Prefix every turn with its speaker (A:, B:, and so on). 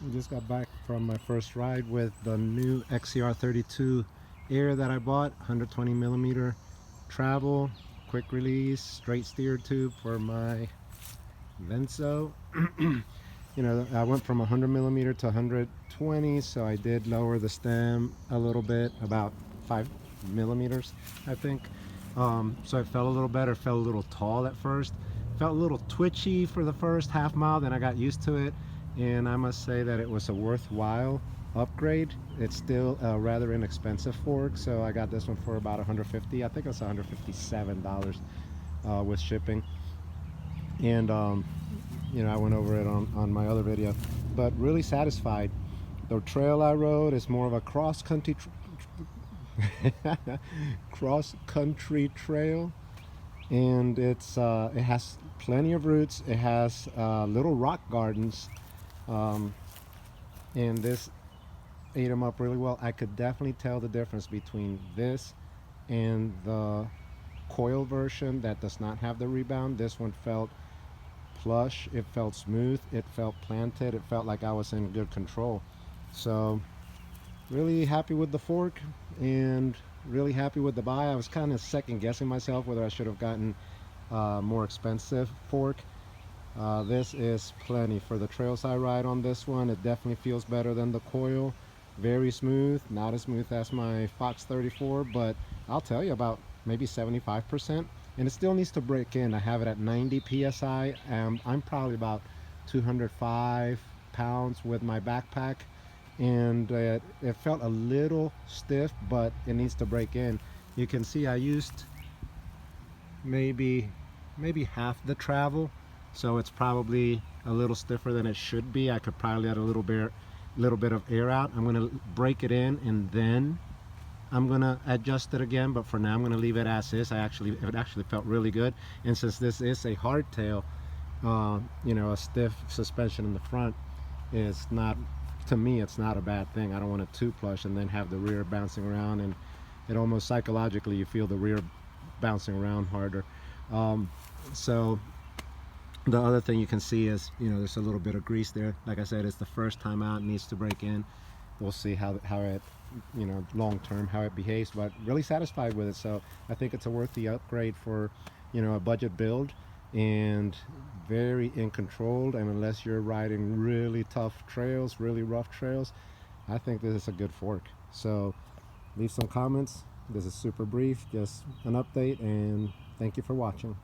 A: I just got back from my first ride with the new XCR 32 Air that I bought, 120 millimeter travel, quick release, straight steer tube for my Venzo. You know, I went from 100 millimeter to 120, so I did lower the stem a little bit, about 5 millimeters, I think. So it felt a little better, felt a little tall at first, felt a little twitchy for the first half mile, then I got used to it, and I must say that it was a worthwhile upgrade. It's still a rather inexpensive fork, so I got this one for about 150. I think it's $157 with shipping. And you know, I went over it on my other video, but really satisfied. The trail I rode is more of a cross-country cross-country trail, and it's it has plenty of roots. It has little rock gardens, and this ate them up really well. I could definitely tell the difference between this and the coil version that does not have the rebound. This one felt plush, it felt smooth, it felt planted, it felt like I was in good control. So really happy with the fork and really happy with the buy. I was kind of second guessing myself whether I should have gotten more expensive fork. This is plenty for the trails I ride on. This one, it definitely feels better than the coil. Very smooth, not as smooth as my Fox 34, but I'll tell you, about maybe 75%. And it still needs to break in. I have it at 90 psi. I'm probably about 205 pounds with my backpack, and it felt a little stiff, but it needs to break in. You can see I used maybe half the travel, so it's probably a little stiffer than it should be. I could probably add a little bit of air out. I'm going to break it in and then I'm gonna adjust it again, but for now I'm gonna leave it as is. It actually felt really good, and since this is a hardtail, you know, a stiff suspension in the front is not, to me, it's not a bad thing. I don't want it too plush and then have the rear bouncing around, and it almost psychologically you feel the rear bouncing around harder. So the other thing you can see is, you know, there's a little bit of grease there. Like I said, it's the first time out, it needs to break in. We'll see how it, you know, long term how it behaves, but really satisfied with it. So I think it's a worthy upgrade for, you know, a budget build, and very in control. And unless you're riding really tough trails, really rough trails, I think this is a good fork. So leave some comments. This is super brief, just an update, and thank you for watching.